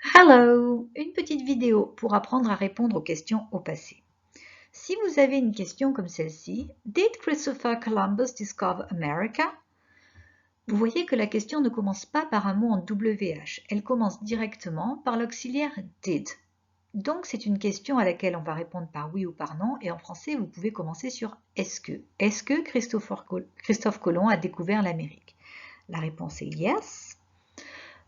Hello! Une petite vidéo pour apprendre à répondre aux questions au passé. Si vous avez une question comme celle-ci, Did Christopher Columbus discover America? Vous voyez que la question ne commence pas par un mot en WH, elle commence directement par l'auxiliaire did. Donc c'est une question à laquelle on va répondre par oui ou par non, et en français vous pouvez commencer sur est-ce que. Est-ce que Christophe Colomb a découvert l'Amérique? La réponse est yes.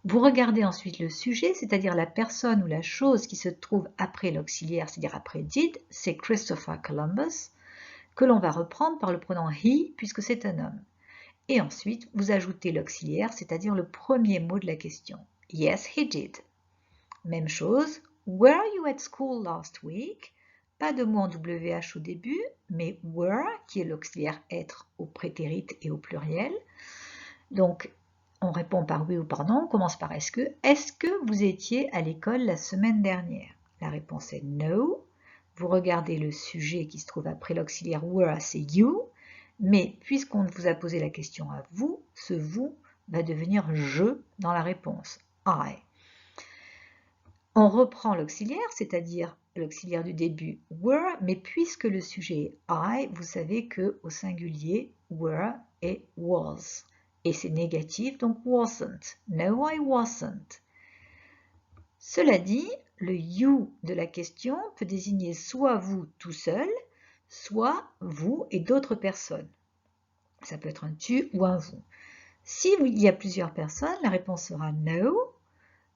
Vous regardez ensuite le sujet, c'est-à-dire la personne ou la chose qui se trouve après l'auxiliaire, c'est-à-dire après did, c'est Christopher Columbus, que l'on va reprendre par le pronom he, puisque c'est un homme. Et ensuite, vous ajoutez l'auxiliaire, c'est-à-dire le premier mot de la question. Yes, he did. Même chose, were you at school last week? Pas de mot en WH au début, mais were, qui est l'auxiliaire être au prétérit et au pluriel. Donc, on répond par oui ou par non, on commence par est-ce que. Est-ce que vous étiez à l'école la semaine dernière? La réponse est no. Vous regardez le sujet qui se trouve après l'auxiliaire were, c'est you. Mais puisqu'on vous a posé la question à vous, ce vous va devenir je dans la réponse, I. On reprend l'auxiliaire, c'est-à-dire l'auxiliaire du début were, mais puisque le sujet est I, vous savez que au singulier were et was. Et c'est négatif, donc wasn't. No, I wasn't. Cela dit, le you de la question peut désigner soit vous tout seul, soit vous et d'autres personnes. Ça peut être un tu ou un vous. Si il y a plusieurs personnes, la réponse sera no.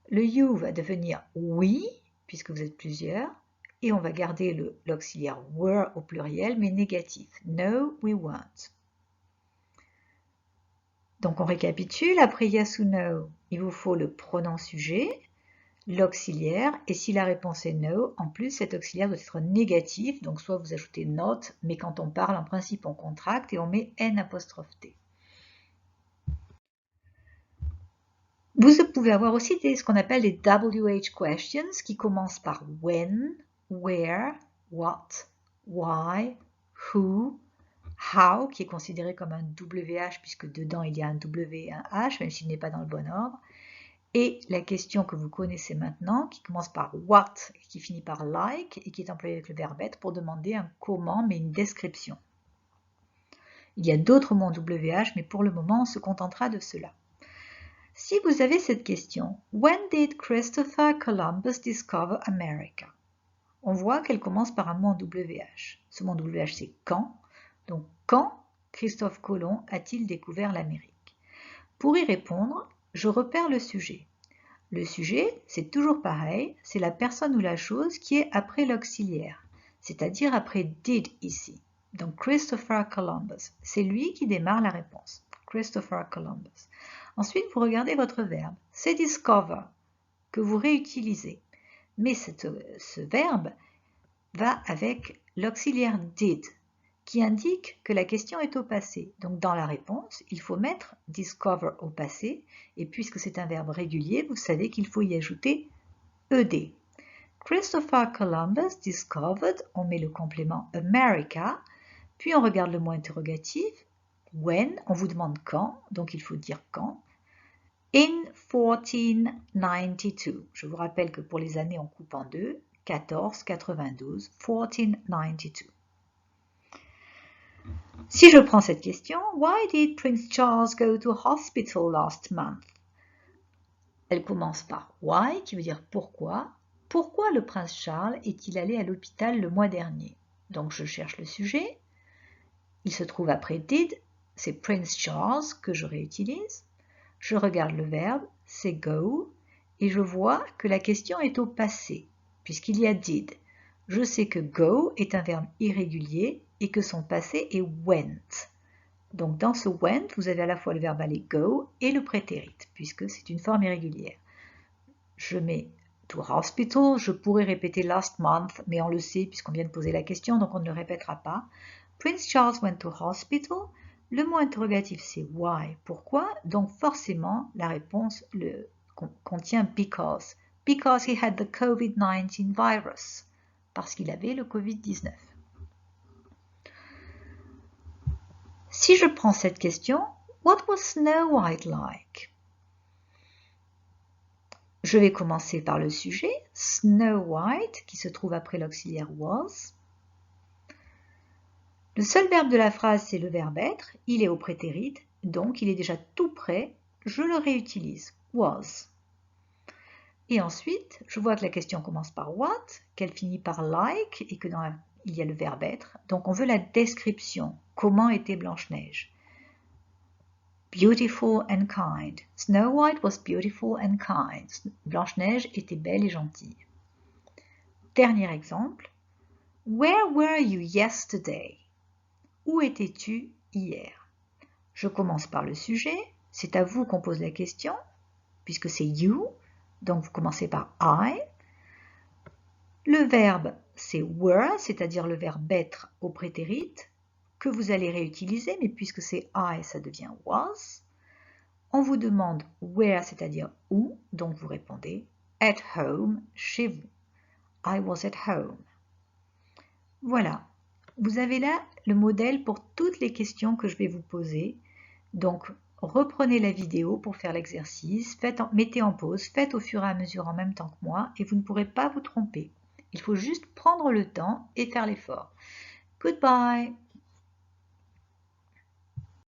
Le you va devenir oui, puisque vous êtes plusieurs, et on va garder l'auxiliaire were au pluriel, mais négatif. No, we won't. Donc on récapitule, après yes ou no, il vous faut le pronom sujet, l'auxiliaire, et si la réponse est no, en plus cet auxiliaire doit être négatif, donc soit vous ajoutez not, mais quand on parle en principe on contracte et on met n''t. Vous pouvez avoir aussi ce qu'on appelle les WH questions qui commencent par when, where, what, why, who, how, qui est considéré comme un WH puisque dedans il y a un W et un H, même s'il n'est pas dans le bon ordre. Et la question que vous connaissez maintenant, qui commence par what et qui finit par like et qui est employée avec le verbe être pour demander un comment mais une description. Il y a d'autres mots en WH, mais pour le moment on se contentera de cela. Si vous avez cette question, When did Christopher Columbus discover America? On voit qu'elle commence par un mot en WH. Ce mot en WH, c'est quand. Donc, quand Christophe Colomb a-t-il découvert l'Amérique? Pour y répondre, je repère le sujet. Le sujet, c'est toujours pareil, c'est la personne ou la chose qui est après l'auxiliaire, c'est-à-dire après did ici. Donc, Christopher Columbus, c'est lui qui démarre la réponse. Christopher Columbus. Ensuite, vous regardez votre verbe. C'est discover que vous réutilisez. Mais ce verbe va avec l'auxiliaire did qui indique que la question est au passé. Donc dans la réponse, il faut mettre discover au passé et puisque c'est un verbe régulier, vous savez qu'il faut y ajouter ed. Christopher Columbus discovered, on met le complément America, puis on regarde le mot interrogatif. When, on vous demande quand, donc il faut dire quand. In 1492. Je vous rappelle que pour les années, on coupe en deux. 1492, 1492. Si je prends cette question, Why did Prince Charles go to hospital last month? Elle commence par why, qui veut dire pourquoi. Pourquoi le prince Charles est-il allé à l'hôpital le mois dernier? Donc je cherche le sujet. Il se trouve après did, c'est Prince Charles que je réutilise. Je regarde le verbe, c'est go, et je vois que la question est au passé, puisqu'il y a did. Je sais que go est un verbe irrégulier et que son passé est went. Donc dans ce went, vous avez à la fois le verbe aller go et le prétérit, puisque c'est une forme irrégulière. Je mets to hospital, je pourrais répéter last month, mais on le sait puisqu'on vient de poser la question, donc on ne le répétera pas. Prince Charles went to hospital. Le mot interrogatif, c'est why, pourquoi? Donc forcément, la réponse contient because. Because he had the COVID-19 virus. Parce qu'il avait le Covid-19. Si je prends cette question, what was Snow White like? Je vais commencer par le sujet, Snow White, qui se trouve après l'auxiliaire was. Le seul verbe de la phrase, c'est le verbe être. Il est au prétérit, donc il est déjà tout prêt. Je le réutilise, was. Et ensuite, je vois que la question commence par what, qu'elle finit par like et que il y a le verbe être. Donc on veut la description. Comment était Blanche-Neige? Beautiful and kind. Snow White was beautiful and kind. Blanche-Neige était belle et gentille. Dernier exemple. Where were you yesterday? Où étais-tu hier? Je commence par le sujet. C'est à vous qu'on pose la question, puisque c'est you. Donc vous commencez par I. Le verbe, c'est were, c'est-à-dire le verbe être au prétérit, que vous allez réutiliser, mais puisque c'est I, ça devient was. On vous demande where, c'est-à-dire où, donc vous répondez at home, chez vous. I was at home. Voilà, vous avez là le modèle pour toutes les questions que je vais vous poser. Donc, reprenez la vidéo pour faire l'exercice, mettez en pause, faites au fur et à mesure en même temps que moi et vous ne pourrez pas vous tromper. Il faut juste prendre le temps et faire l'effort. Goodbye!